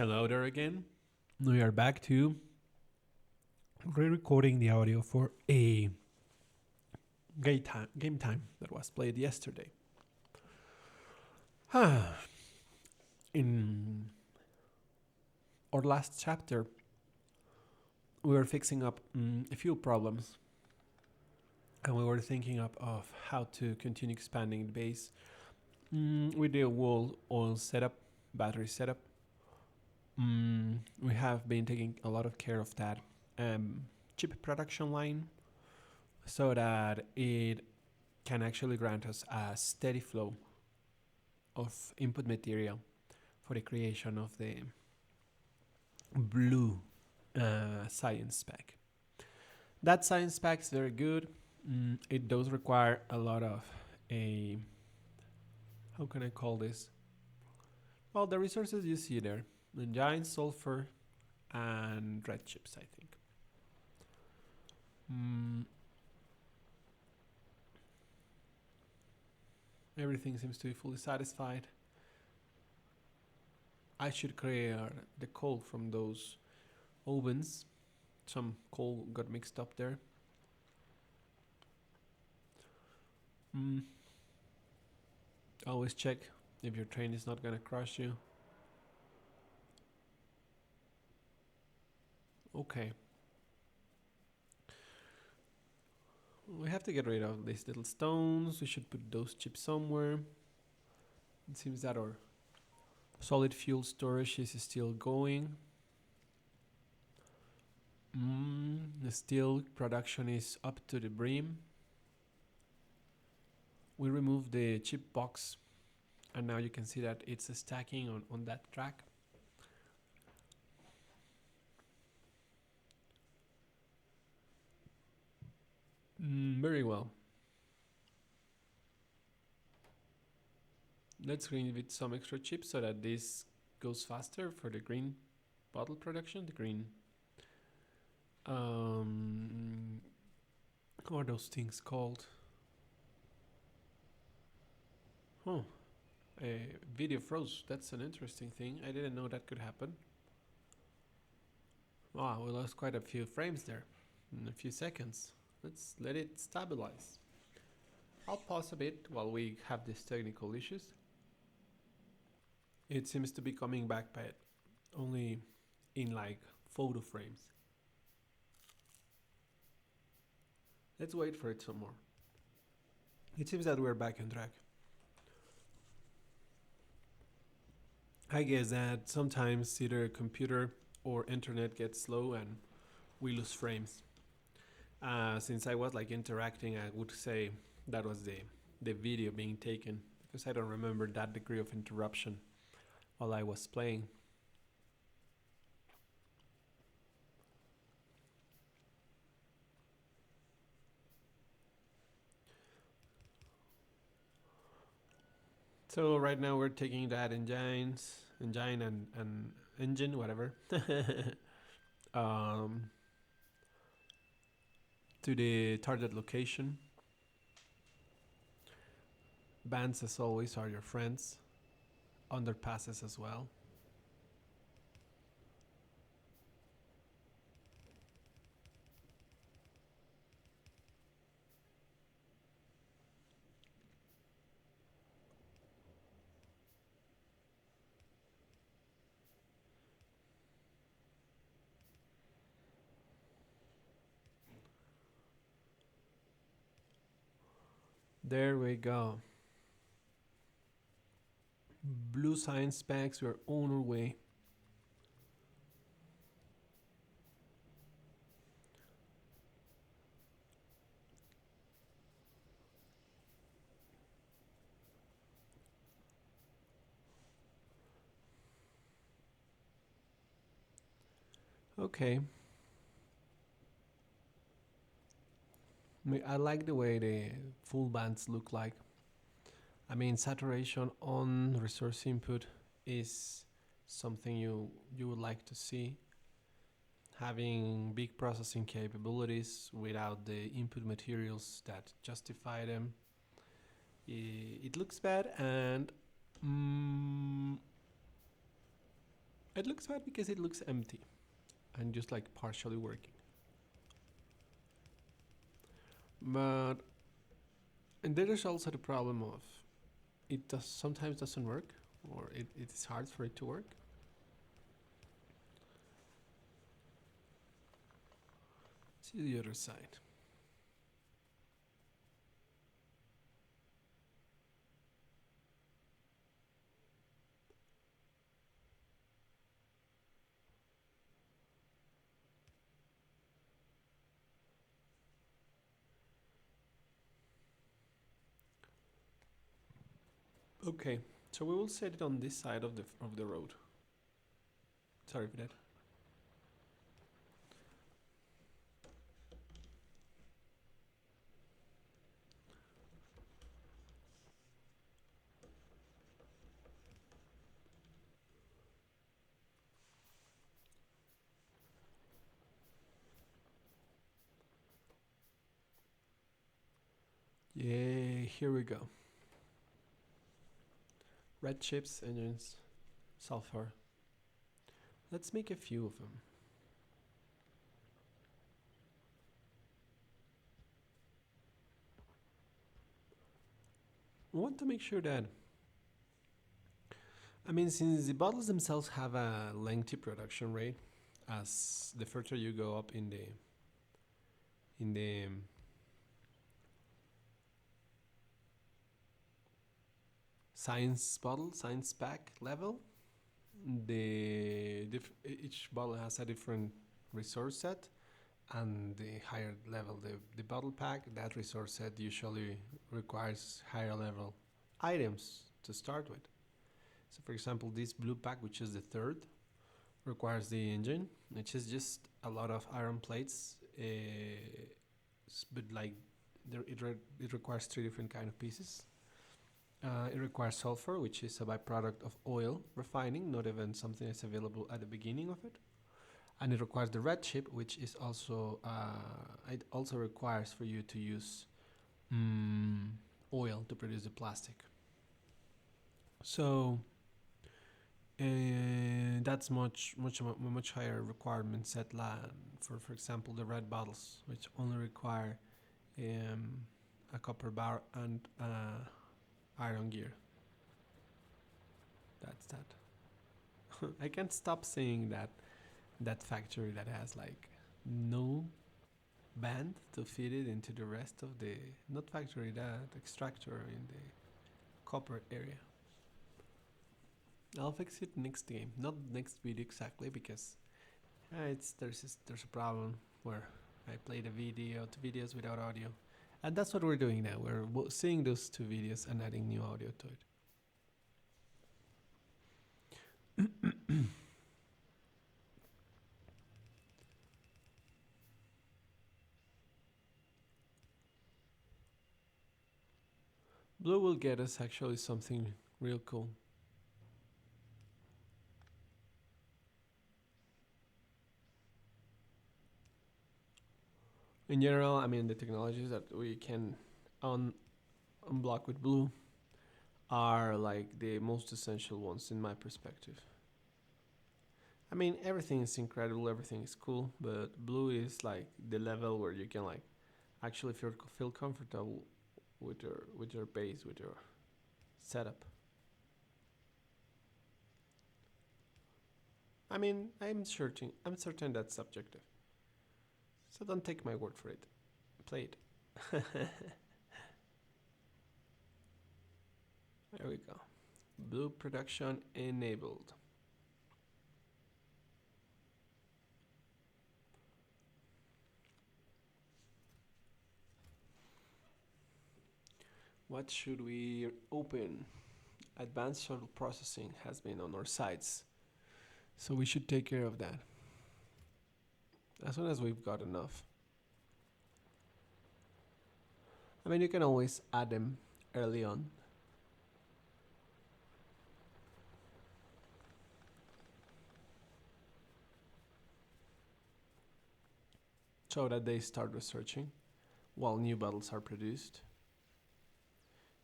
Hello there again. We are back to re-recording the audio for a game time that was played yesterday. In our last chapter, we were fixing up a few problems, and we were thinking up of how to continue expanding the base with the whole oil setup, battery setup. We have been taking a lot of care of that chip production line so that it can actually grant us a steady flow of input material for the creation of the blue science pack. That science pack is very good. It does require a lot of a, how can I call this? Well, the resources you see there, engine, sulfur, and red chips, I think. Everything seems to be fully satisfied. I should clear the coal from those ovens. Some coal got mixed up there. Always check if your train is not gonna crush you. Okay. We have to get rid of these little stones. We should put those chips somewhere. It seems that our solid fuel storage is still going. The steel production is up to the brim. We removed the chip box, and now you can see that it's stacking on that track. Very well. Let's green with some extra chips so that this goes faster for the green bottle production. The green, how are those things called? Oh, a video froze. That's an interesting thing. I didn't know that could happen. Wow, we lost quite a few frames there in a few seconds. Let's let it stabilize. I'll pause a bit while we have these technical issues. It seems to be coming back, but only in like photo frames. Let's wait for it some more. It seems that we're back on track. I guess that sometimes either computer or internet gets slow and we lose frames. Since I was like interacting, I would say that was the video being taken, because I don't remember that degree of interruption while I was playing. So right now we're taking that engine and engine, whatever, to the target location. Bands, as always, are your friends. Underpasses as well. There we go. Blue science packs, we're on our way. Okay. I like the way the full bands look like. I mean, saturation on resource input is something you would like to see. Having big processing capabilities without the input materials that justify them, it looks bad, and It looks bad because it looks empty and just like partially working. But and there is also the problem of it does sometimes doesn't work, or it's hard for it to work. See the other side. Okay, so we will set it on this side of the road. Sorry for that. Yeah, here we go. Red chips, engines, sulfur. Let's make a few of them. I want to make sure that, I mean, since the bottles themselves have a lengthy production rate, as the further you go up in the science bottle, science pack level, each bottle has a different resource set, and the higher level the bottle pack, that resource set usually requires higher level items to start with. So for example, this blue pack, which is the third, requires the engine, which is just a lot of iron plates, but like it requires three different kind of pieces. It requires sulfur, which is a byproduct of oil refining, not even something that's available at the beginning of it. And it requires the red chip, which is also it also requires for you to use oil to produce the plastic. So that's much higher requirement set for example the red bottles, which only require a copper bar and iron gear. That's that. I can't stop saying that factory that has like no band to fit it into the rest of the, not factory, that extractor in the copper area. I'll fix it next game, not next video exactly, because there's a problem where I play the videos without audio, and that's what we're doing now. We're seeing those two videos and adding new audio to it. Blue will get us actually something real cool. In general, I mean, the technologies that we can unblock with blue are like the most essential ones in my perspective. I mean, everything is incredible, everything is cool, but blue is like the level where you can like actually feel comfortable with your base, with your setup. I mean, I'm certain that's subjective. So don't take my word for it. Play it. There we go. Blue production enabled. What should we open? Advanced shuttle processing has been on our sites, so we should take care of that as soon as we've got enough. I mean, you can always add them early on. So that they start researching while new bottles are produced.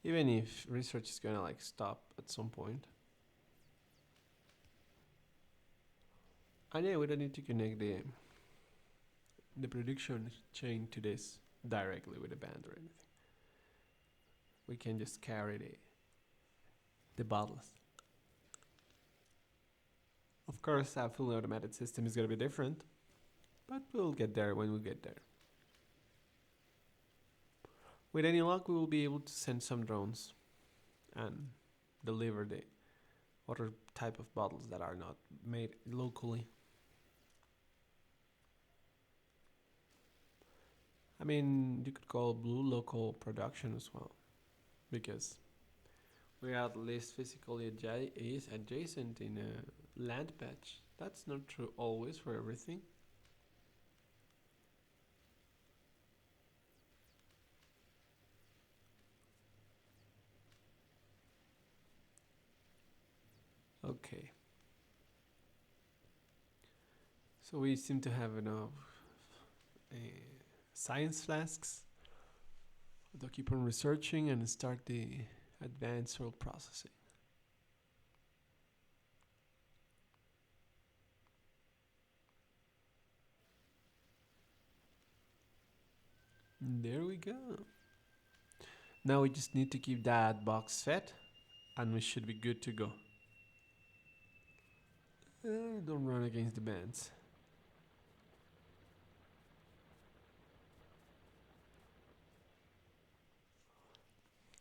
Even if research is gonna like stop at some point. And yeah, we don't need to connect the production chain to this directly with a band or anything. We can just carry the bottles. Of course, a fully automated system is going to be different, but we'll get there when we get there. With any luck, we will be able to send some drones and deliver the other type of bottles that are not made locally. I mean, you could call blue local production as well, because we are at least physically is adjacent in a land patch. That's not true always for everything. Okay. So we seem to have enough uh, science flasks to keep on researching and start the advanced oil processing. There we go. Now we just need to keep that box fed and we should be good to go. Don't run against the bands.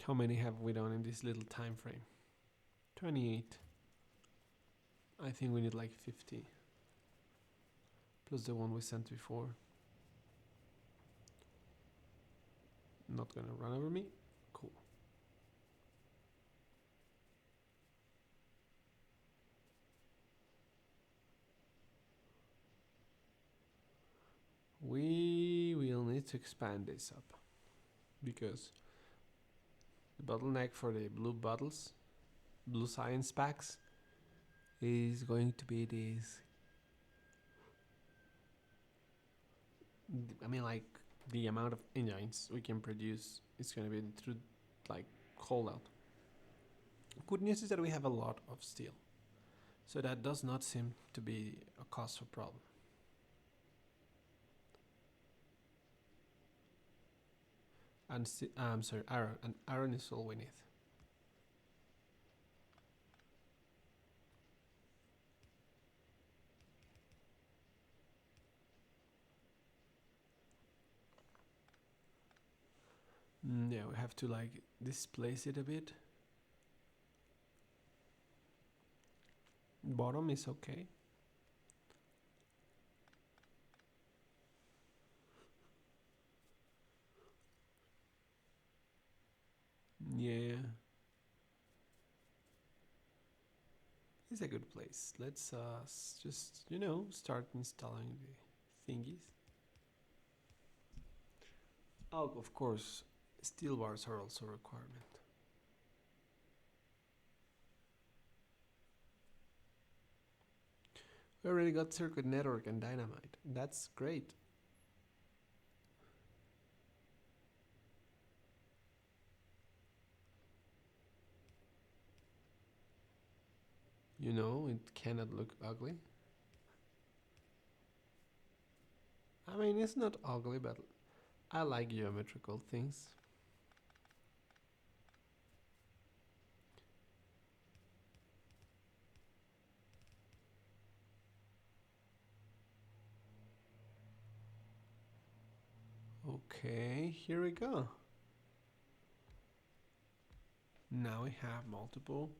How many have we done in this little time frame? 28. I think we need like 50. Plus the one we sent before. Not gonna run over me? Cool. We will need to expand this up because the bottleneck for the blue bottles, blue science packs, is going to be this. I mean, like the amount of engines we can produce is going to be through like cold out. Good news is that we have a lot of steel, so that does not seem to be a cause for problem. And I'm sorry, iron. And iron is all we need. Yeah, we have to like displace it a bit. Bottom is okay. Yeah, it's a good place. Let's just start installing the thingies. Oh, of course, steel bars are also a requirement. We already got circuit network and dynamite. That's great. It cannot look ugly. I mean, it's not ugly, but I like geometrical things. Okay, here we go. Now we have multiple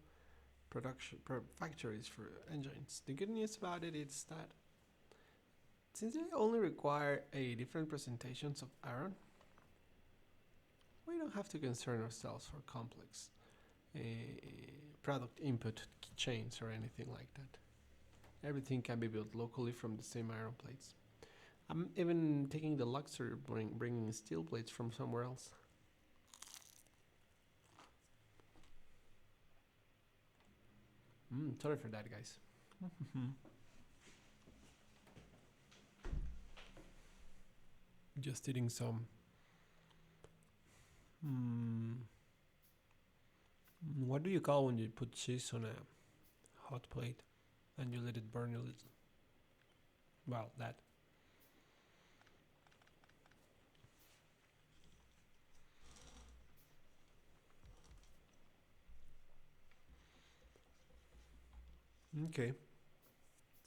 factories for engines. The good news about it is that since they only require a different presentations of iron, we don't have to concern ourselves for complex uh, product input chains or anything like that. Everything can be built locally from the same iron plates. I'm even taking the luxury of bringing steel plates from somewhere else. Sorry for that, guys. Just eating some. What do you call when you put cheese on a hot plate and you let it burn a little? Well, that. Okay.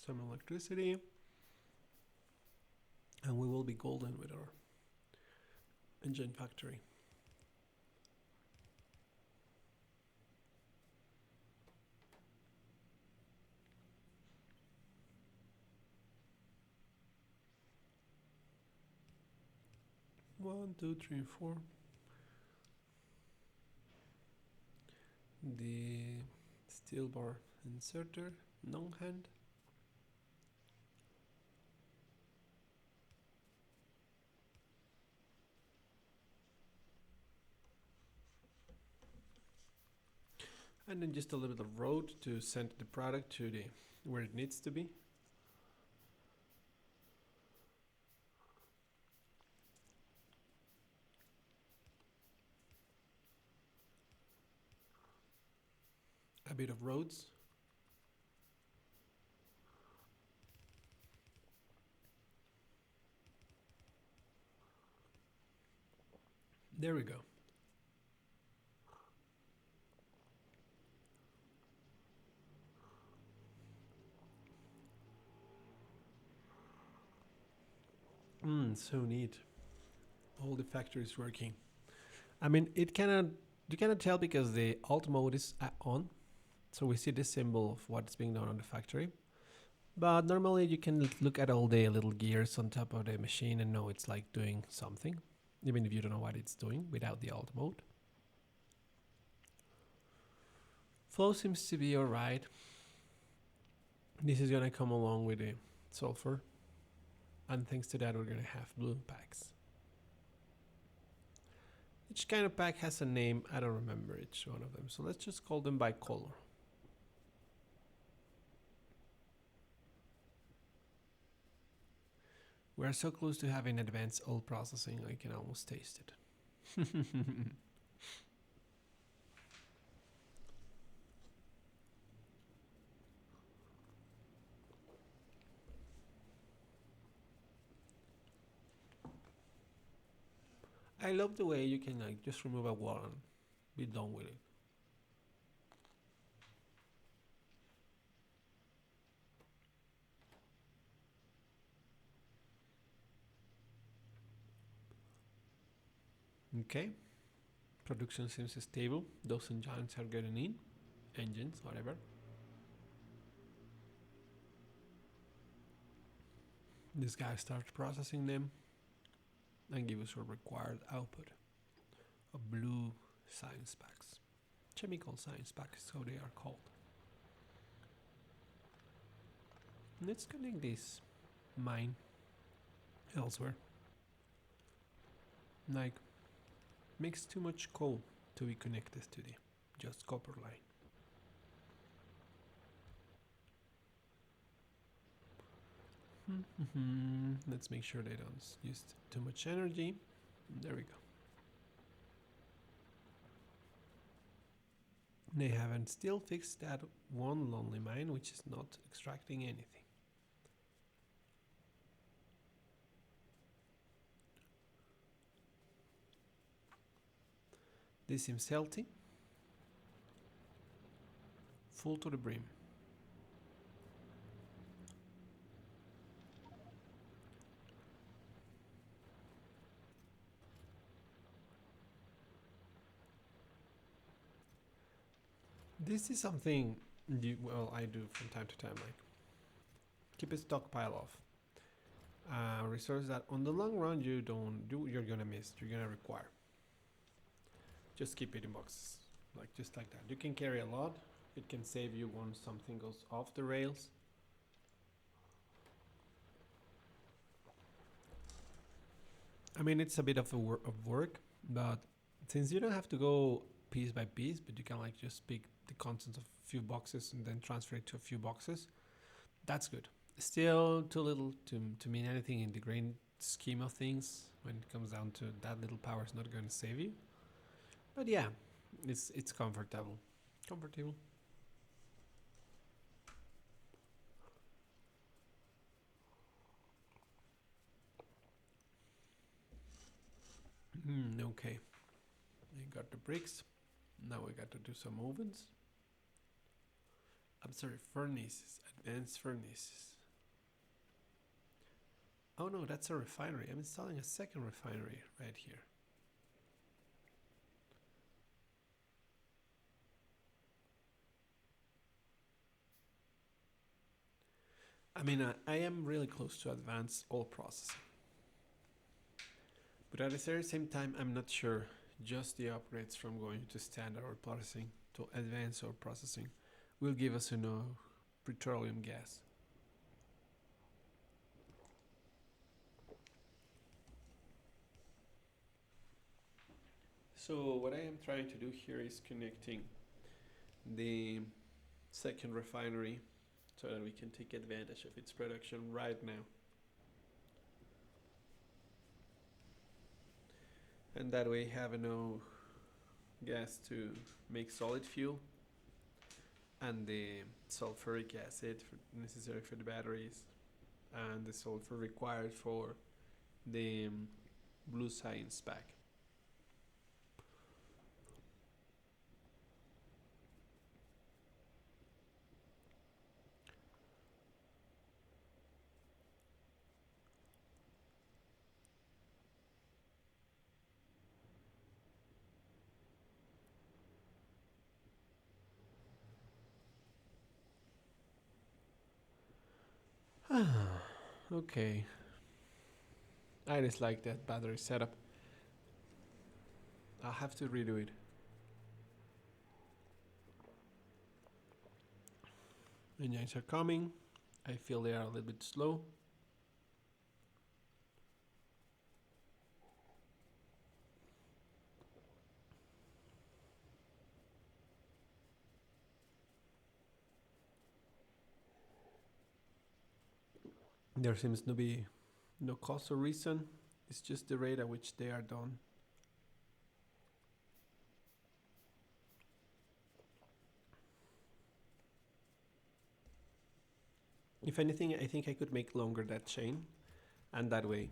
Some electricity, and we will be golden with our engine factory. One, two, three, four. The steel bar inserter, non-hand. And then just a little bit of road to send the product to the where it needs to be. A bit of roads. There we go. So neat. All the factories working. I mean, it cannot. You cannot tell because the alt mode is on, so we see the symbol of what's being done on the factory. But normally you can look at all the little gears on top of the machine and know it's like doing something, even if you don't know what it's doing without the alt mode. Flow seems to be alright. This is gonna come along with the sulfur, and thanks to that we're gonna have blue packs. Each kind of pack has a name. I don't remember each one of them, so let's just call them by color. We are so close to having advanced oil processing, I can almost taste it. I love the way you can like just remove a wall and be done with it. Okay, production seems stable. Those engines are getting in, engines, whatever. This guy starts processing them and give us a required output of blue science packs. Chemical science packs, so they are called. Let's connect this mine elsewhere. Like, makes too much coal to be connected to the just copper line. Let's make sure they don't use too much energy. There we go. They haven't still fixed that one lonely mine, which is not extracting anything. This seems healthy. Full to the brim. This is something I do from time to time, like keep a stockpile of resource that on the long run you're gonna miss, you're gonna require. Just keep it in boxes, like just like that. You can carry a lot. It can save you when something goes off the rails. I mean, it's a bit of work, but since you don't have to go piece by piece, but you can like just pick the contents of a few boxes and then transfer it to a few boxes. That's good. Still too little to mean anything in the grand scheme of things. When it comes down to that, little power is not going to save you. But yeah, it's comfortable. Comfortable. Okay, we got the bricks. Now we got to do some ovens. I'm sorry, furnaces, advanced furnaces. Oh no, that's a refinery. I'm installing a second refinery right here. I mean, I am really close to advanced oil processing. But at the very same time, I'm not sure just the upgrades from going to standard oil processing to advanced oil processing will give us enough petroleum gas. So what I am trying to do here is connecting the second refinery so that we can take advantage of its production right now. And that way have enough gas to make solid fuel and the sulfuric acid necessary for the batteries and the sulfur required for the blue science pack. Okay, I just like that battery setup. I'll have to redo it. Engines are coming. I feel they are a little bit slow. There seems to be no cause or reason. It's just the rate at which they are done. If anything, I think I could make longer that chain, and that way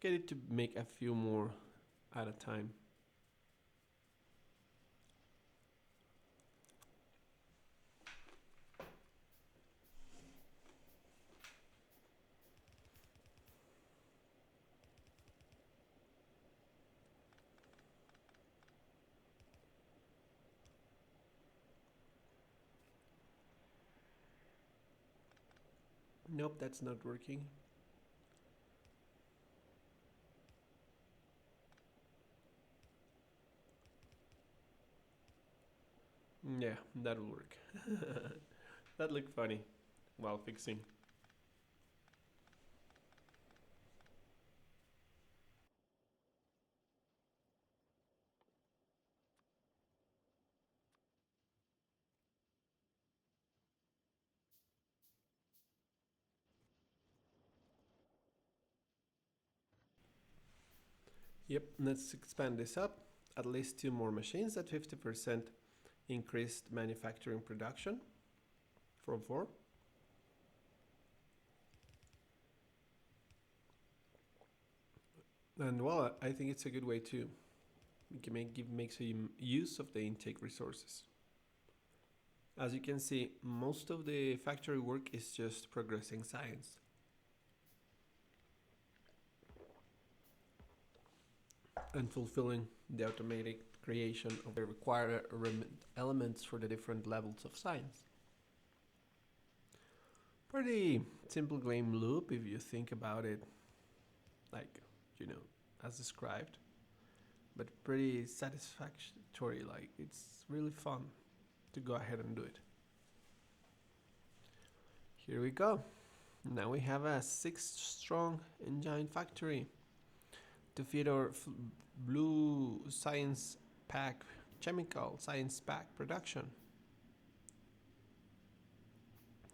get it to make a few more at a time. Nope, that's not working. Yeah, that'll work. That looked funny while fixing. Yep, let's expand this up. At least two more machines at 50% increased manufacturing production from 4. And well, I think it's a good way to make some use of the intake resources. As you can see, most of the factory work is just progressing science. And fulfilling the automated creation of the required elements for the different levels of science. Pretty simple game loop if you think about it, like, you know, as described, but pretty satisfactory. Like, it's really fun to go ahead and do it. Here we go. Now we have a 6-strong engine factory to feed our blue science pack, chemical science pack production.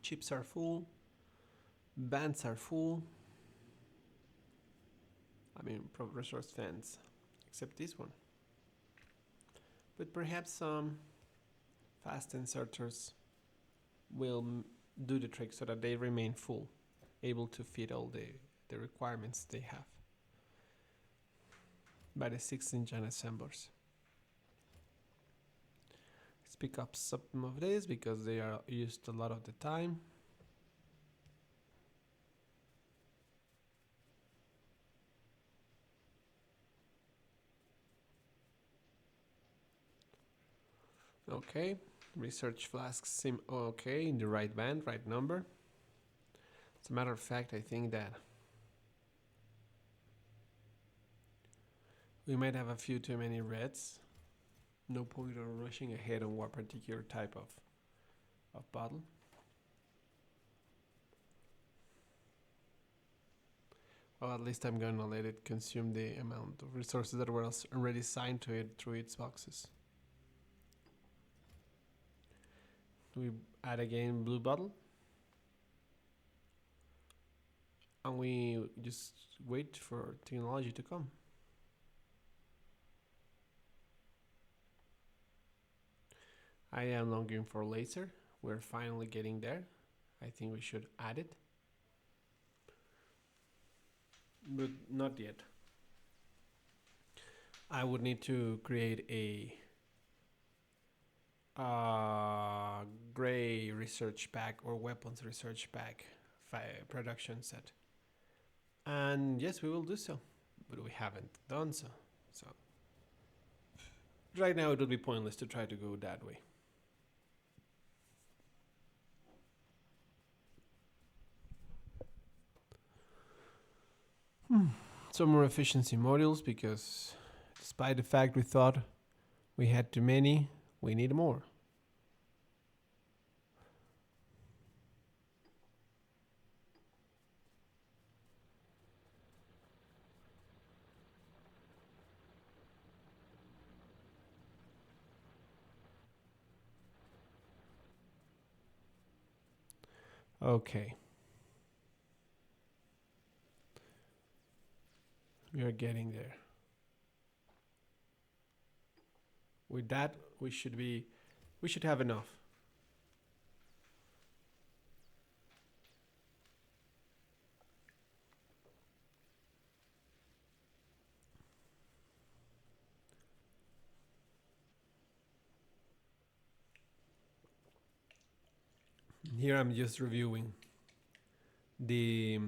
Chips are full, bands are full. I mean, resource fans, except this one. But perhaps some fast inserters will do the trick so that they remain full, able to fit all the requirements they have. by the 16-gen assemblers. Let's pick up some of these because they are used a lot of the time. Okay, research flasks seem okay, in the right band, right number. As a matter of fact, I think that we might have a few too many reds. No point on rushing ahead on one particular type of bottle. Well, at least I'm gonna let it consume the amount of resources that were already assigned to it through its boxes. We add again blue bottle. And we just wait for technology to come. I am longing for laser. We're finally getting there. I think we should add it. But not yet. I would need to create a gray research pack or weapons research pack production set. And yes, we will do so. But we haven't done so. So right now it would be pointless to try to go that way. Some more efficiency modules because despite the fact we thought we had too many, we need more. Okay. We are getting there. With that, we should have enough. Here I'm just reviewing the,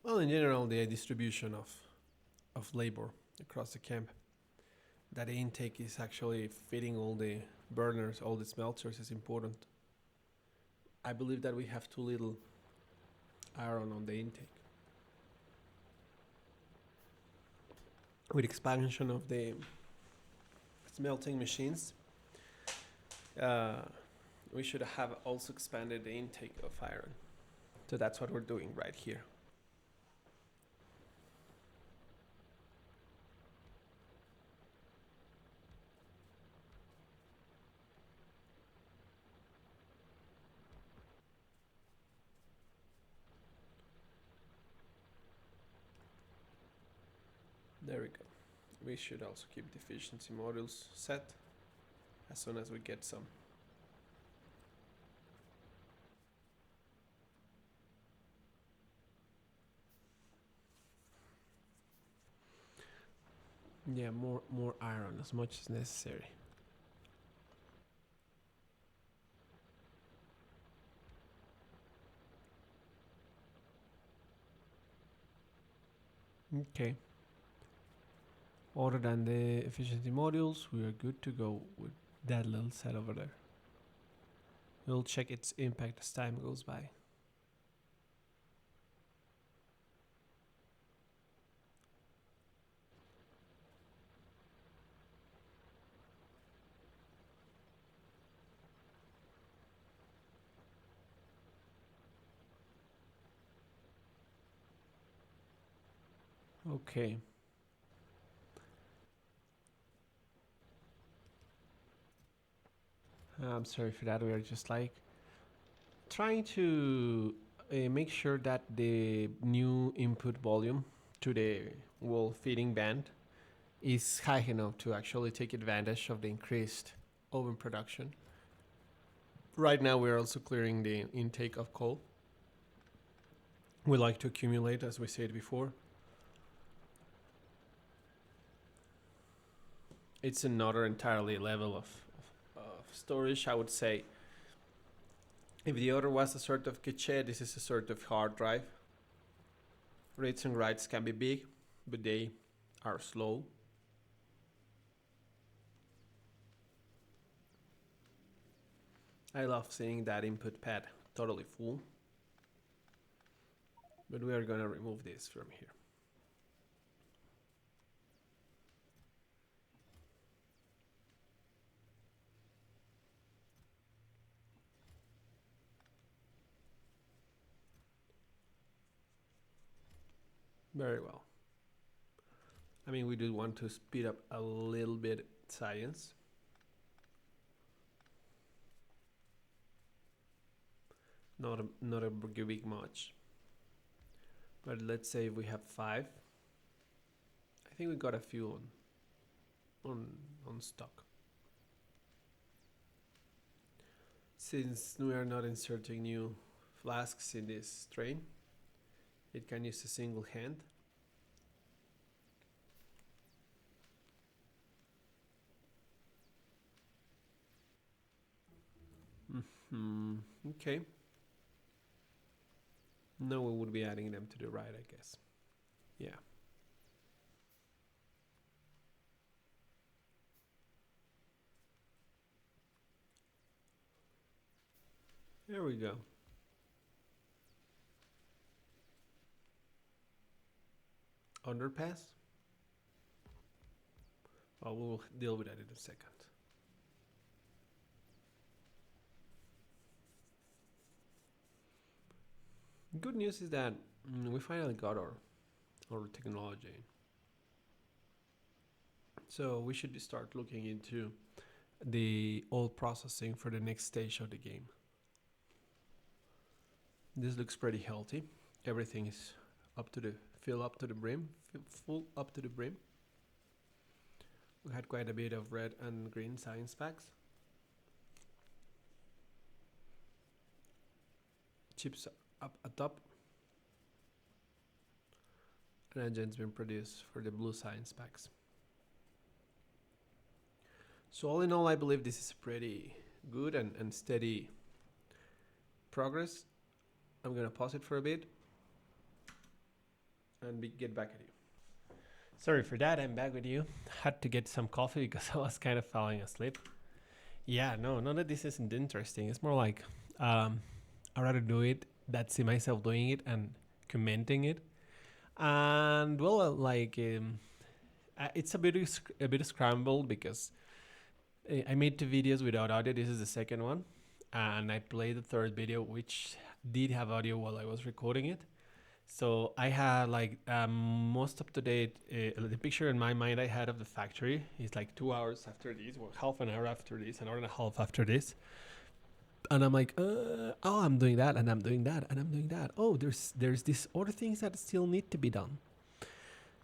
well, in general, the distribution of labor across the camp. That the intake is actually fitting all the burners, all the smelters is important. I believe that we have too little iron on the intake. With expansion of the smelting machines, we should have also expanded the intake of iron. So that's what we're doing right here. There we go. We should also keep the efficiency modules set as soon as we get some. Yeah, more iron as much as necessary. Okay. Other than the efficiency modules, we are good to go with that little set over there. We'll check its impact as time goes by. Okay. I'm sorry for that. We are just like trying to make sure that the new input volume to the wall feeding band is high enough to actually take advantage of the increased oven production. Right now, we're also clearing the intake of coal. We like to accumulate, as we said before. it's another entirely level of storage, I would say. If the other was a sort of cache, this is a sort of hard drive. Reads and writes can be big, but they are slow. I love seeing that input pad totally full, but we are gonna remove this from here. Very well. I mean, we do want to speed up a little bit science. Not a big much. But let's say we have 5. I think we got a few on stock. Since we are not inserting new flasks in this train, it can use a single hand. Okay. Now we would be adding them to the right, I guess. Yeah. There we go. Underpass? Well, we'll deal with that in a second. Good news is that we finally got our technology. So we should start looking into the old processing for the next stage of the game. This looks pretty healthy. Everything is up to the brim, full up to the brim. We had quite a bit of red and green science packs. Chips up atop. An engine's been produced for the blue science packs. So all in all, I believe this is pretty good and steady progress. I'm gonna pause it for a bit and get back at you. Sorry for that, I'm back with you. Had to get some coffee because I was kind of falling asleep. Yeah, no, not that this isn't interesting. It's more like I'd rather do it than see myself doing it and commenting it. And well, like it's a bit scrambled because I made 2 videos without audio. This is the second one, and I played the third video, which did have audio while I was recording it. So I had like most up to date. The picture in my mind I had of the factory is like 2 hours after this, or half an hour after this, an hour and a half after this. And I'm like, oh, I'm doing that, and I'm doing that, and I'm doing that. Oh, there's these other things that still need to be done,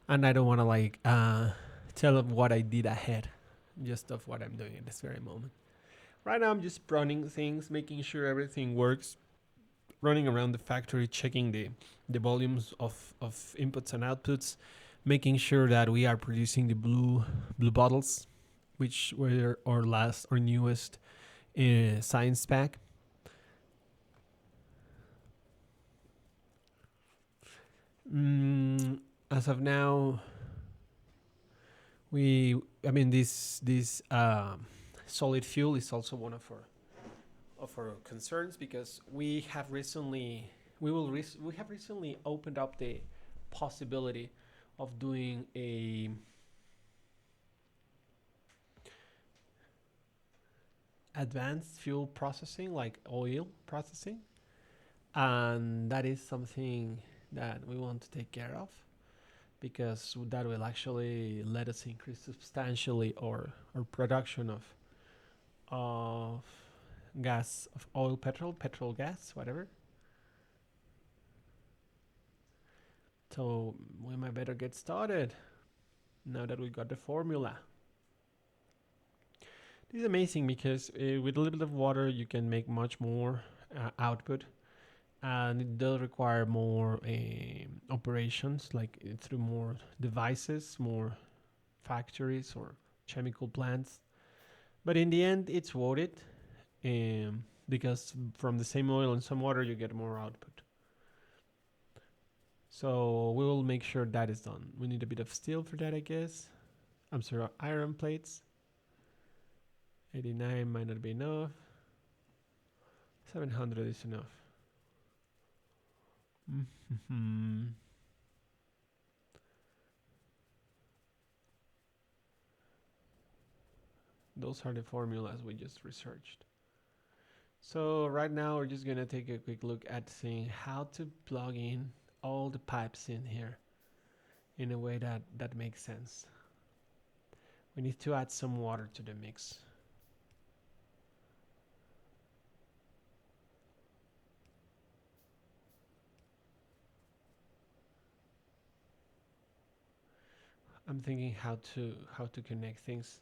and I don't want to like tell them what I did ahead, just of what I'm doing at this very moment. Right now, I'm just running things, making sure everything works, running around the factory, checking the volumes of inputs and outputs, making sure that we are producing the blue bottles, which were our newest science pack. As of now, this solid fuel is also one of our concerns, because we have recently opened up the possibility of doing a advanced fuel processing, like oil processing, and that is something that we want to take care of, because that will actually let us increase substantially our production of gas, of oil, petrol gas, whatever. So we might better get started now that we got the formula. This is amazing because with a little bit of water you can make much more output, and it does require more operations, like through more devices, more factories or chemical plants. But in the end, it's worth it, because from the same oil and some water, you get more output. So we will make sure that is done. We need a bit of steel for that, I guess. I'm sorry, iron plates. 89 might not be enough. 700 is enough. Those are the formulas we just researched. So right now we're just gonna take a quick look at seeing how to plug in all the pipes in here in a way that makes sense. We need to add some water to the mix. I'm thinking how to connect things.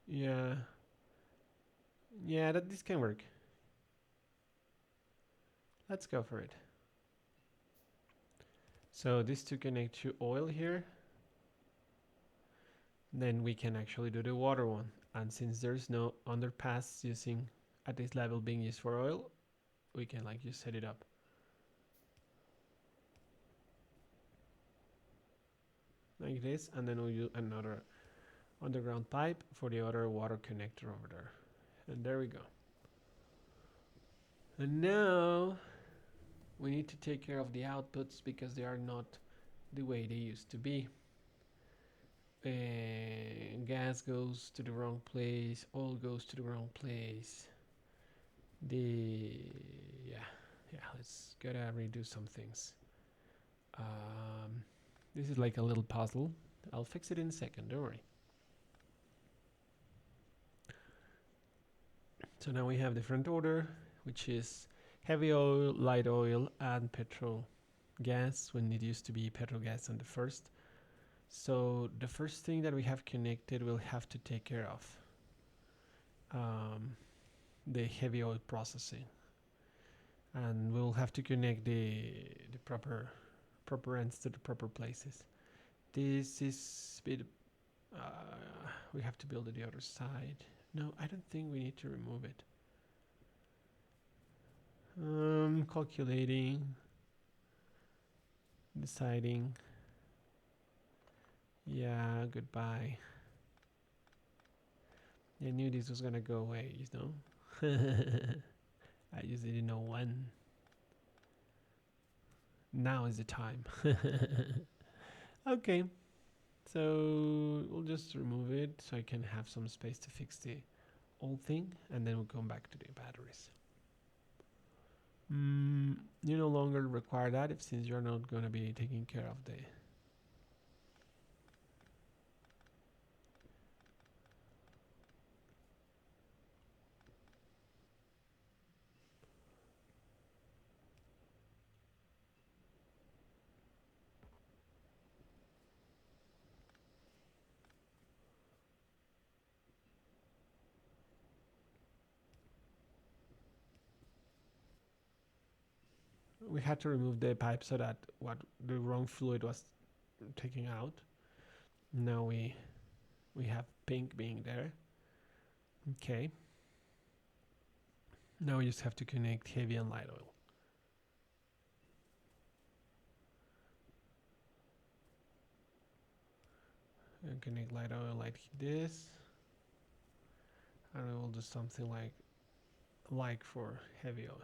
Yeah. Yeah, that this can work. Let's go for it. So this to connect to oil here. Then we can actually do the water one. And since there's no underpass using at this level being used for oil, we can like just set it up. Like this, and then we'll use another underground pipe for the other water connector over there. And there we go. And now we need to take care of the outputs because they are not the way they used to be. Gas goes to the wrong place, oil goes to the wrong place. Yeah, let's gotta redo some things. This is like a little puzzle. I'll fix it in a second, don't worry. So now we have different order, which is heavy oil, light oil, and petrol gas, when it used to be petrol gas on the first. So the first thing that we have connected, we'll have to take care of the heavy oil processing, and we'll have to connect the proper ends to the proper places. This is a bit. We have to build it the other side. No, I don't think we need to remove it. Calculating, deciding. Yeah, goodbye. I knew this was gonna go away, you know? I just didn't know when. Now is the time. Okay, so we'll just remove it so I can have some space to fix the old thing, and then we'll come back to the batteries. You no longer require that since you're not going to be taking care of the. We had to remove the pipe so that what the wrong fluid was taking out. Now we have pink being there. Okay. Now we just have to connect heavy and light oil. And connect light oil like this. And we will do something like for heavy oil.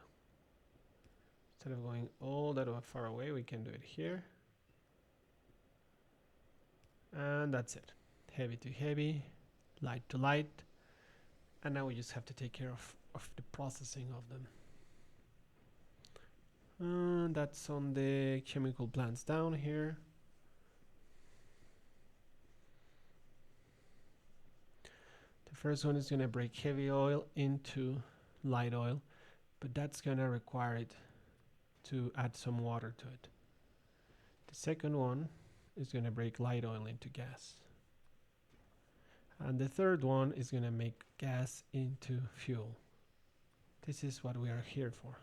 Instead of going all that far away, we can do it here. And that's it. Heavy to heavy, light to light. And now we just have to take care of the processing of them. That's on the chemical plants down here. The first one is going to break heavy oil into light oil, but that's going to require it to add some water to it. The second one is going to break light oil into gas. And the third one is going to make gas into fuel. This is what we are here for.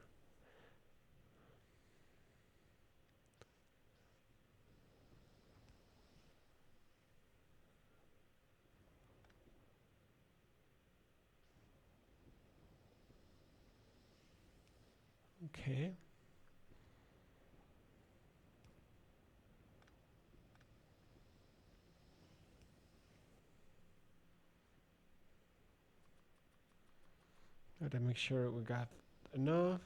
Okay. Gotta make sure we got enough.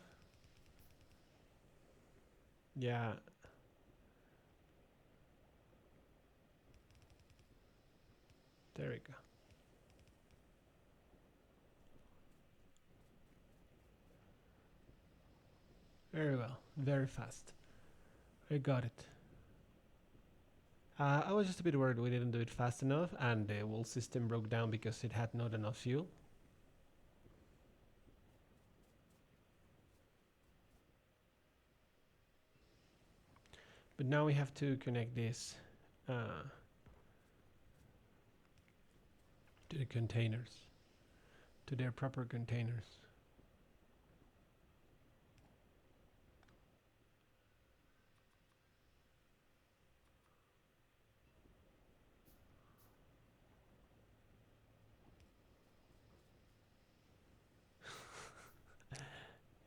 Yeah. There we go. Very well. Very fast. I got it. I was just a bit worried we didn't do it fast enough and the whole system broke down because it had not enough fuel. But now we have to connect this to the containers, to their proper containers.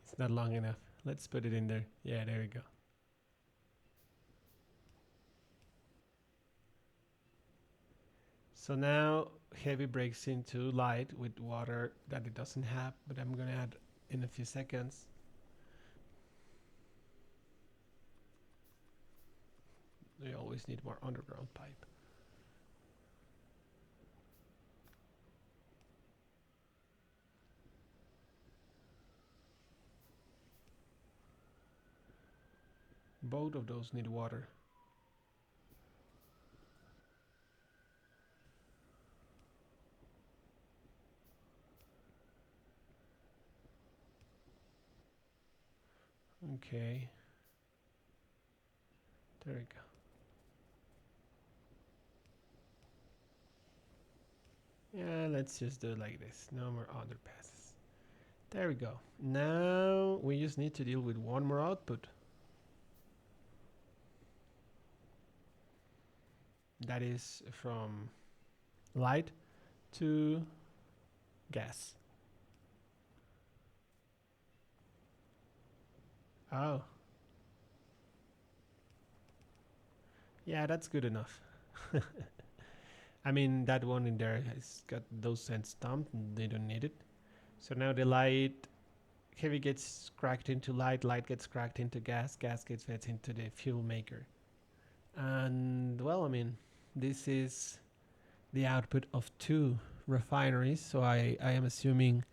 It's not long enough. Let's put it in there. Yeah, there we go. So now heavy breaks into light with water that it doesn't have, but I'm gonna add in a few seconds. We always need more underground pipe. Both of those need water. Okay. There we go. Yeah, let's just do it like this. No more underpasses. There we go. Now we just need to deal with one more output. That is from light to gas. Oh. Yeah, that's good enough. I mean, that one in there has got those cents dumped and they don't need it. So now the light, heavy gets cracked into light, light gets cracked into gas, gas gets fed into the fuel maker. And well, I mean, this is the output of two refineries. So I am assuming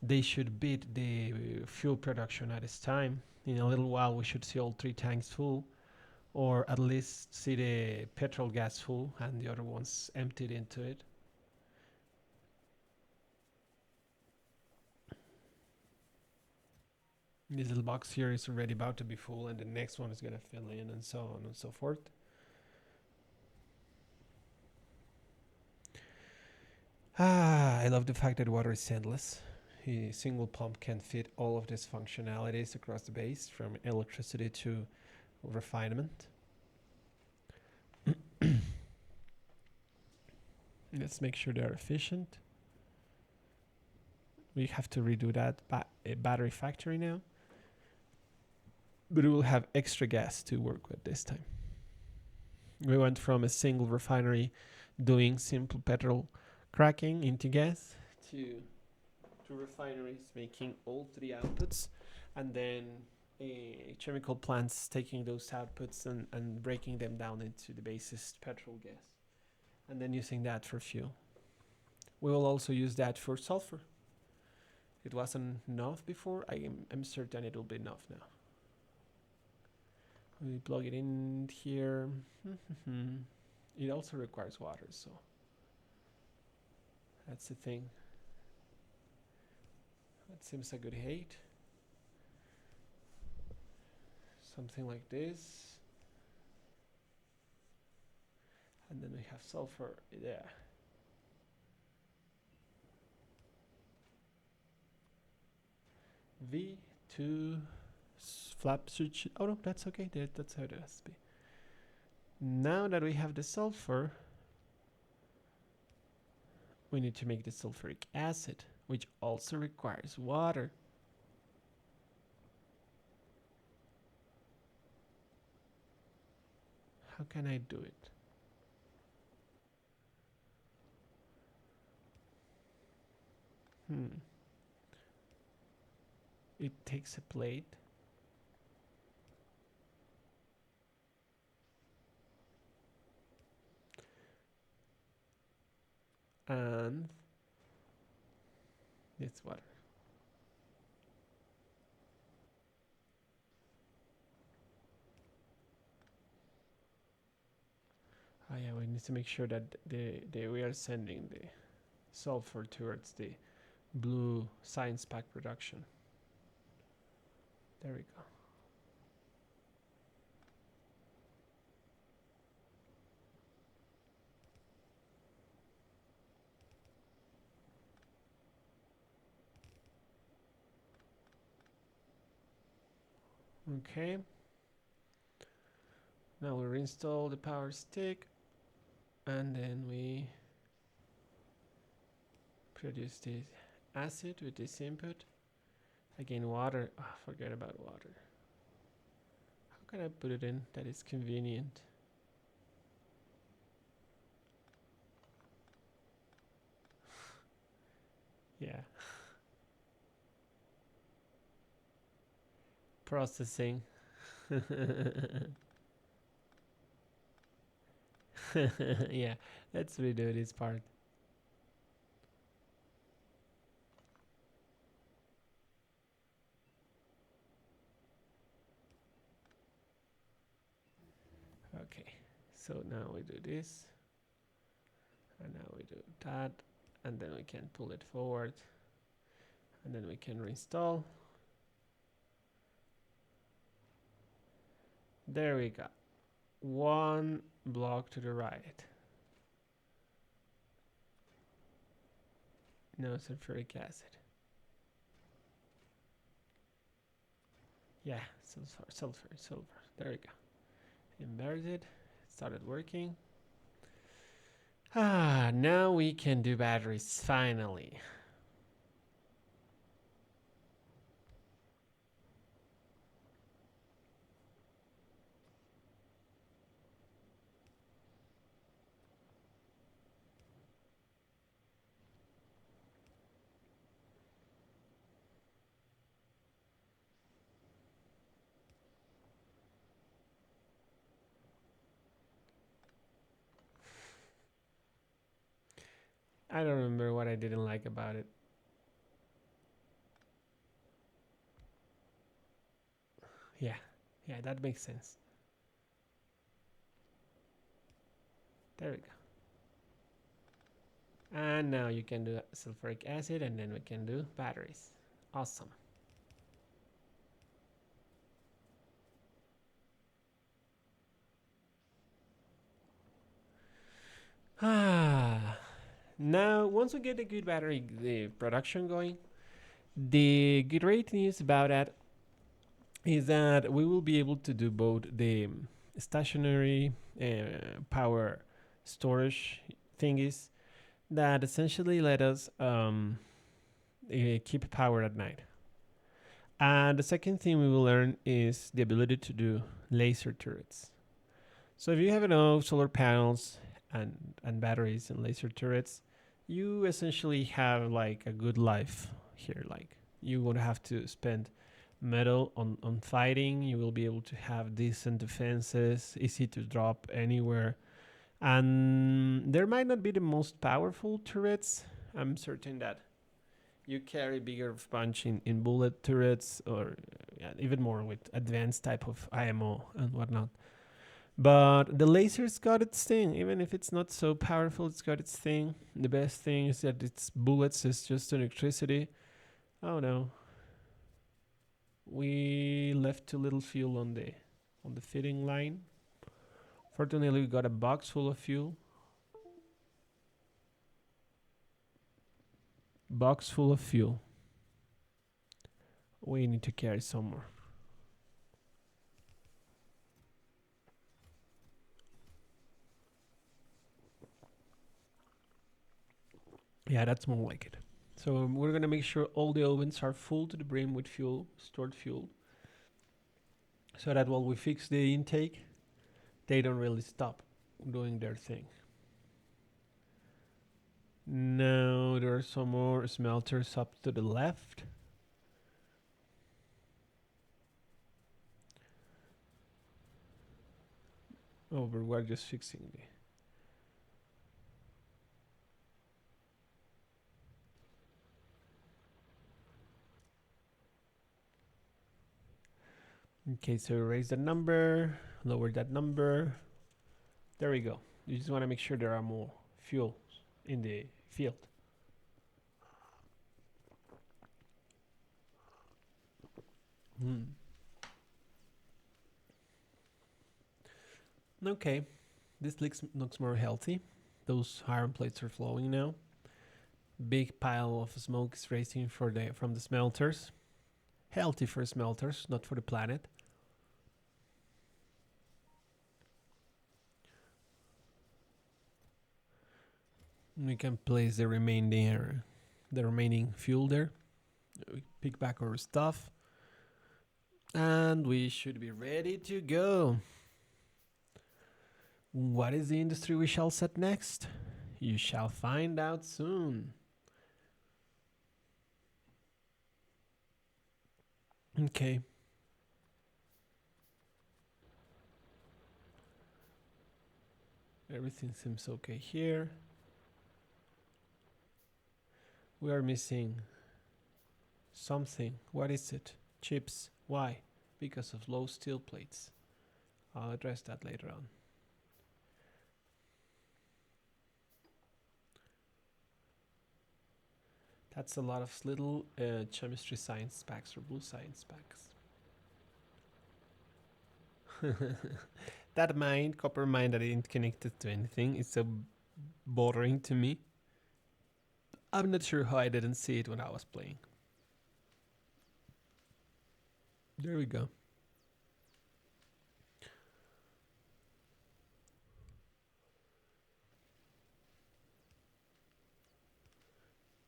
they should beat the fuel production at this time. In a little while, we should see all three tanks full, or at least see the petrol gas full and the other ones emptied into it. This little box here is already about to be full, and the next one is going to fill in, and so on and so forth. I love the fact that water is endless. A single pump can fit all of these functionalities across the base, from electricity to refinement. Let's make sure they're efficient. We have to redo that battery factory now. But we will have extra gas to work with this time. We went from a single refinery doing simple petrol cracking into gas to two refineries making all three outputs, and then chemical plants taking those outputs and breaking them down into the basest petrol gas, and then using that for fuel. We will also use that for sulfur. It wasn't enough before. I'm certain it will be enough now. We plug it in here. It also requires water, so that's the thing. That seems a good height. Something like this. And then we have sulfur there. V2 flap switch. Oh no, that's okay. That's how it has to be. Now that we have the sulfur, we need to make the sulfuric acid, which also requires water. How can I do it? It takes a plate. And it's water. Oh yeah, we need to make sure that we are sending the sulfur towards the blue science pack production. There we go. Okay. Now we reinstall the power stick, and then we produce this acid with this input. Again, water. Oh, forget about water. How can I put it in that is convenient? Yeah. Processing. Yeah, let's redo this part. Okay, so now we do this, and now we do that, and then we can pull it forward, and then we can reinstall. There we go. One block to the right. No sulfuric acid. Yeah, sulfur. There we go. Inverted. It started working. Ah, now we can do batteries finally. I don't remember what I didn't like about it. Yeah, that makes sense. There we go. And now you can do sulfuric acid, and then we can do batteries. Awesome. Ah, now once we get the good battery, the production going, the great news about that is that we will be able to do both the stationary power storage thingies that essentially let us keep power at night. And the second thing we will learn is the ability to do laser turrets. So if you have enough solar panels and batteries and laser turrets, you essentially have like a good life here. Like you won't have to spend metal on fighting. You will be able to have decent defenses, easy to drop anywhere. And there might not be the most powerful turrets. I'm certain that you carry bigger punch in bullet turrets, or even more with advanced type of IMO and whatnot. But the laser's got its thing. Even if it's not so powerful, it's got its thing. The best thing is that its bullets is just electricity. Oh no. We left too little fuel on the fitting line. Fortunately, we got a box full of fuel. Box full of fuel. We need to carry some more. Yeah, that's more like it. So we're gonna make sure all the ovens are full to the brim with fuel, stored fuel, so that while we fix the intake, they don't really stop doing their thing. Now there are some more smelters up to the left. Oh, but we're just fixing the. Okay, so raise the number, lower that number. There we go. You just want to make sure there are more fuels in the field. Hmm. Okay, this looks more healthy. Those iron plates are flowing now. Big pile of smoke is rising from the smelters. Healthy for smelters, not for the planet. We can place the remaining fuel there. We pick back our stuff, and we should be ready to go. What is the industry we shall set next? You shall find out soon. Okay. Everything seems okay here. We are missing something. What is it? Chips. Why? Because of low steel plates. I'll address that later on. That's a lot of little chemistry science packs or blue science packs. That mine, copper mine that isn't connected to anything, is so bothering to me. I'm not sure how I didn't see it when I was playing. There we go.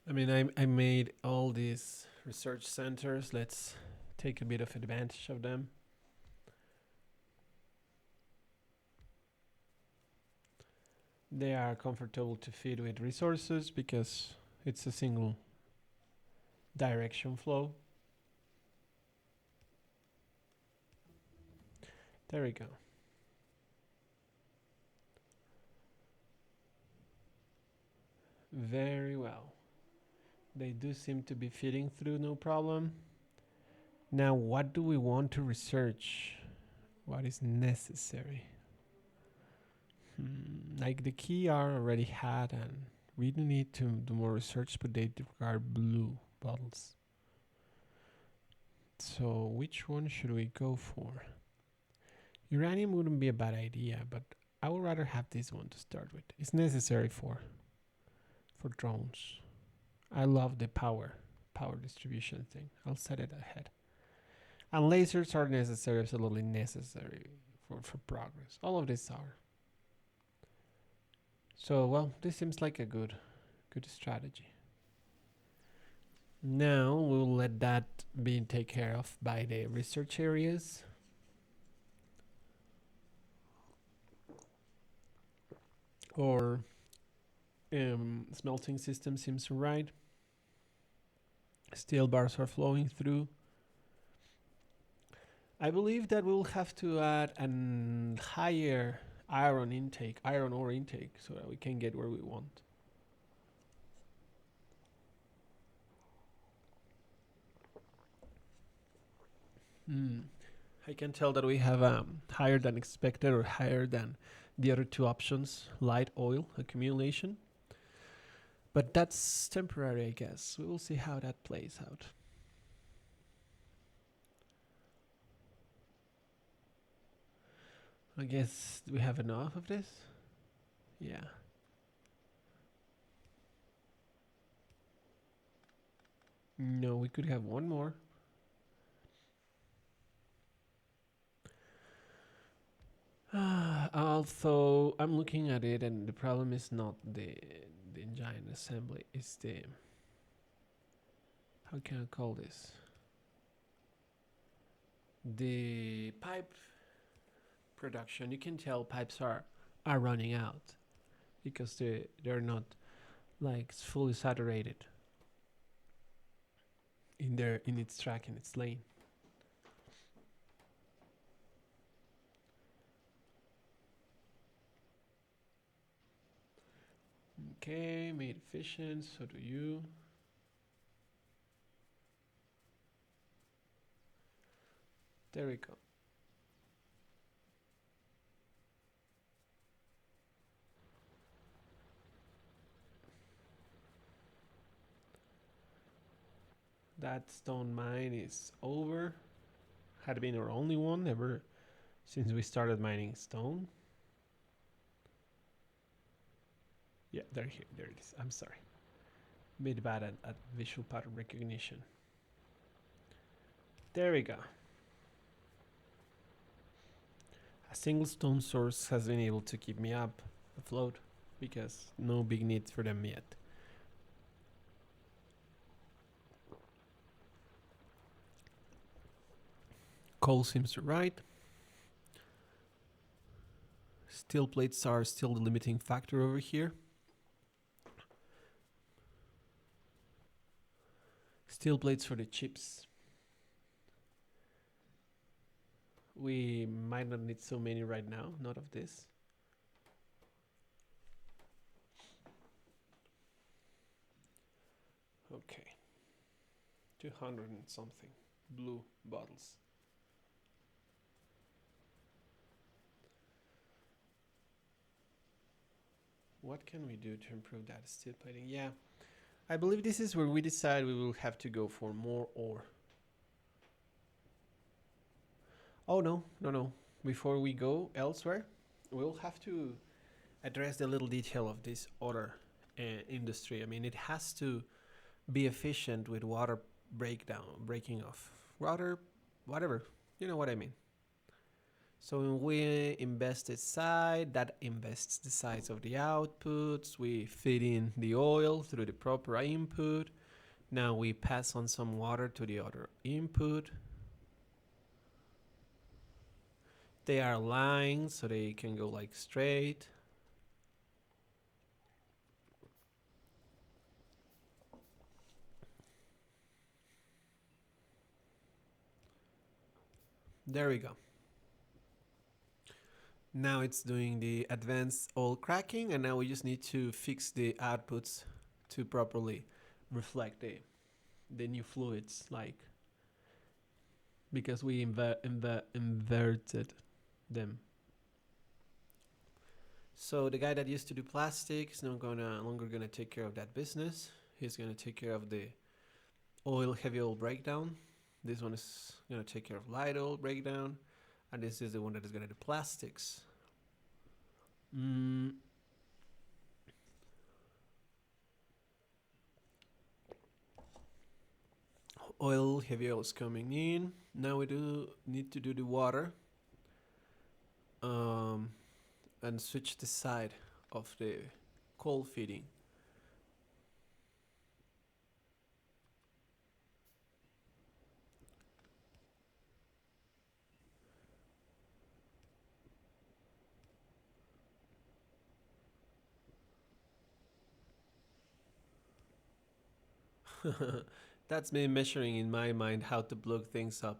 I mean, I made all these research centers. Let's take a bit of advantage of them. They are comfortable to feed with resources because it's a single direction flow. There we go. Very well. They do seem to be feeding through no problem. Now, what do we want to research? What is necessary? Like the key R already had, and we do need to do more research, but they require blue bottles. So, which one should we go for? Uranium wouldn't be a bad idea, but I would rather have this one to start with. It's necessary for drones. I love the power distribution thing. I'll set it ahead. And lasers are necessary, absolutely necessary for progress. All of these are. So well, this seems like a good strategy. Now we'll let that be taken care of by the research areas. Or smelting system seems right. Steel bars are flowing through. I believe that we'll have to add a higher iron ore intake, so that we can get where we want. I can tell that we have higher than expected or higher than the other two options, light oil accumulation. But that's temporary, I guess. We will see how that plays out. I guess we have enough of this? Yeah. No, we could have one more. Although I'm looking at it, and the problem is not the engine assembly, it's the, how can I call this? The pipe production. You can tell pipes are running out because they're not like fully saturated in its track, in its lane. Okay, made efficient. So do you. There we go. That stone mine is over. Had been our only one ever since we started mining stone. Yeah, there it is. I'm sorry. Made bad at visual pattern recognition. There we go. A single stone source has been able to keep me up afloat because no big need for them yet. Coal seems to right. Steel plates are still the limiting factor over here. Steel plates for the chips. We might not need so many right now, not of this. Okay. 200 and something blue bottles. What can we do to improve that steel plating? Yeah, I believe this is where we decide we will have to go for more ore. Oh no, no, no. Before we go elsewhere, we'll have to address the little detail of this other industry. I mean, it has to be efficient with water breaking off. Water, whatever. You know what I mean. So when we invest the side, that invests the size of the outputs. We feed in the oil through the proper input. Now we pass on some water to the other input. They are lines, so they can go like straight. There we go. Now it's doing the advanced oil cracking, and now we just need to fix the outputs to properly reflect the new fluids, like, because we inverted them. So the guy that used to do plastic is no longer gonna take care of that business. He's gonna take care of the heavy oil breakdown. This one is gonna take care of light oil breakdown, and this is the one that is gonna do plastics. Heavy oil is coming in. Now we do need to do the water, and switch the side of the coal feeding. That's me measuring in my mind how to plug things up.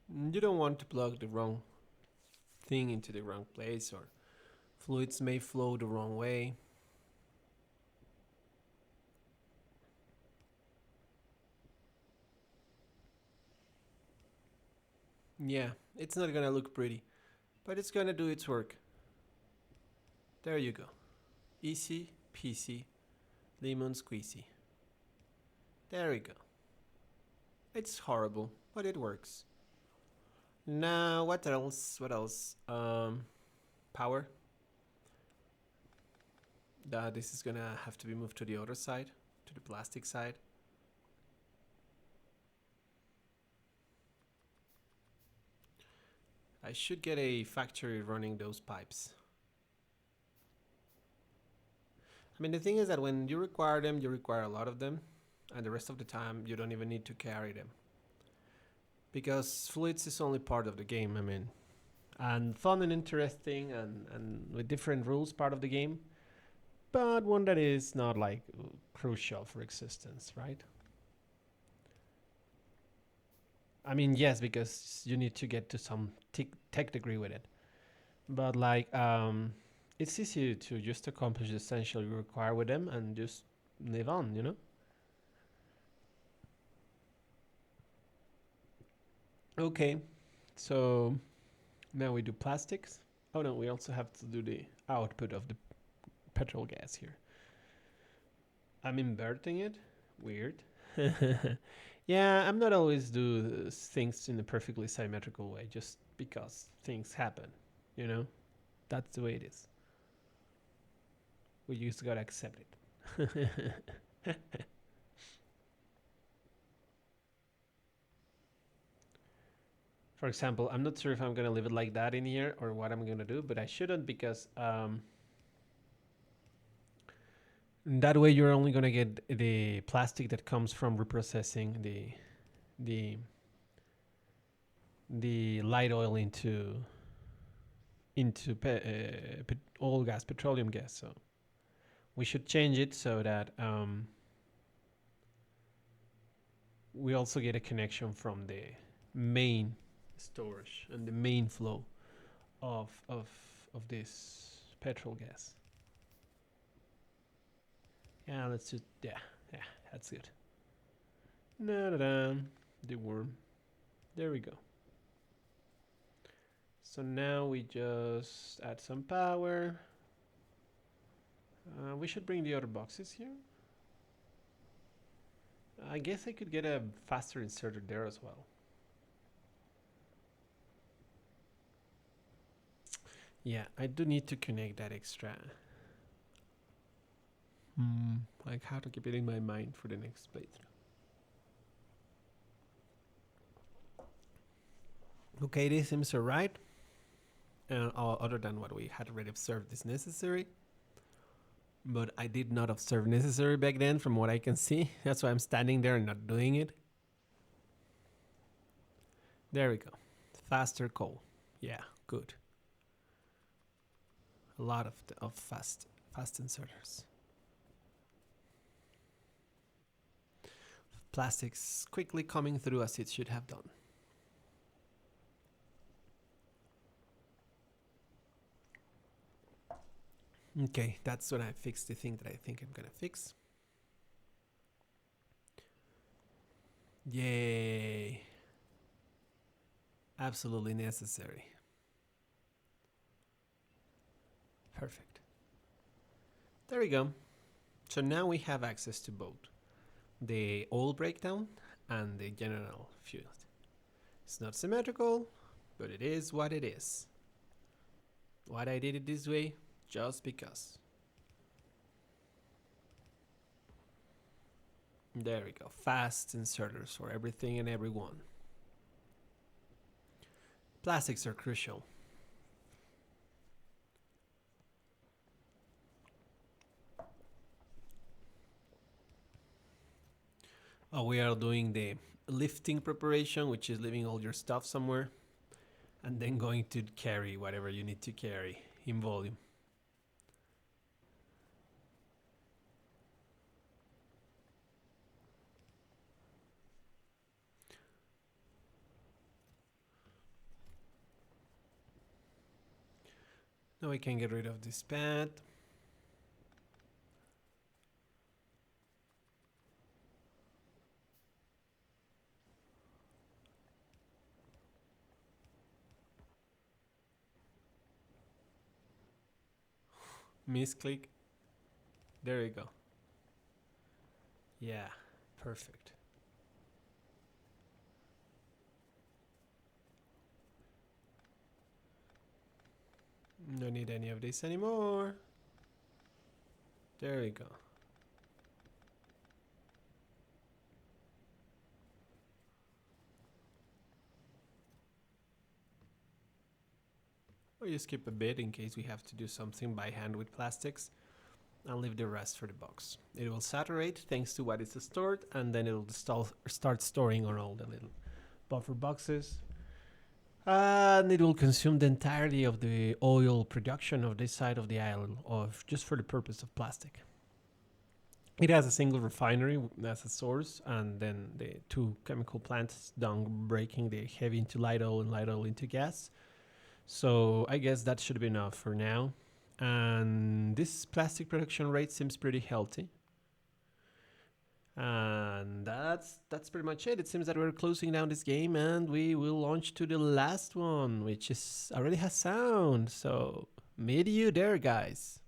You don't want to plug the wrong thing into the wrong place, or fluids may flow the wrong way. Yeah, it's not gonna look pretty, but it's gonna do its work. There you go. Easy peasy, lemon squeezy. There we go. It's horrible, but it works. Now, what else? Power. that this is gonna have to be moved to the other side, to the plastic side. I should get a factory running those pipes. I mean, the thing is that when you require them, you require a lot of them, and the rest of the time, you don't even need to carry them. Because fluids is only part of the game, I mean, and fun and interesting and with different rules part of the game, but one that is not like crucial for existence, right? I mean, yes, because you need to get to some tech degree with it, but like it's easy to just accomplish the essential you require with them and just live on, you know. Okay, so now we do plastics. Oh no, we also have to do the output of the petrol gas here. I'm inverting it. Weird. Yeah, I'm not always do things in a perfectly symmetrical way just because things happen, you know? That's the way it is. We just gotta accept it. For example, I'm not sure if I'm gonna leave it like that in here or what I'm gonna do, but I shouldn't because that way you're only gonna get the plastic that comes from reprocessing the the light oil into oil gas, petroleum gas. So we should change it so that we also get a connection from the main storage and the main flow of of of this petrol gas. Yeah, let's just yeah, that's good. Da da da, the worm. There we go. So now we just add some power. We should bring the other boxes here. I guess I could get a faster inserter there as well. Yeah, I do need to connect that extra. Like how to keep it in my mind for the next playthrough. Okay, this seems alright. Other than what we had already observed is necessary. But I did not observe necessary back then from what I can see. That's why I'm standing there and not doing it. There we go. Faster coal. Yeah, good. A lot of fast inserters. Plastics quickly coming through as it should have done. Okay, that's when I fix the thing that I think I'm gonna fix. Yay. Absolutely necessary. Perfect. There we go. So now we have access to both the oil breakdown and the general fuel. It's not symmetrical, but it is what it is. Why I did it this way? Just because. There we go. Fast inserters for everything and everyone. Plastics are crucial. Oh, we are doing the lifting preparation, which is leaving all your stuff somewhere and then going to carry whatever you need to carry in volume. Now we can get rid of this pad. Misclick. There you go. Yeah, perfect. Don't need any of this anymore. There we go. We'll skip a bit in case we have to do something by hand with plastics and leave the rest for the box. It will saturate thanks to what is stored, and then it will start storing on all the little buffer boxes. And it will consume the entirety of the oil production of this side of the island, of just for the purpose of plastic. It has a single refinery as a source, and then the two chemical plants done breaking the heavy into light oil and light oil into gas. So I guess that should be enough for now. And this plastic production rate seems pretty healthy. And that's pretty much it. It seems that we're closing down this game, and we will launch to the last one, which is already has sound. So meet you there, guys.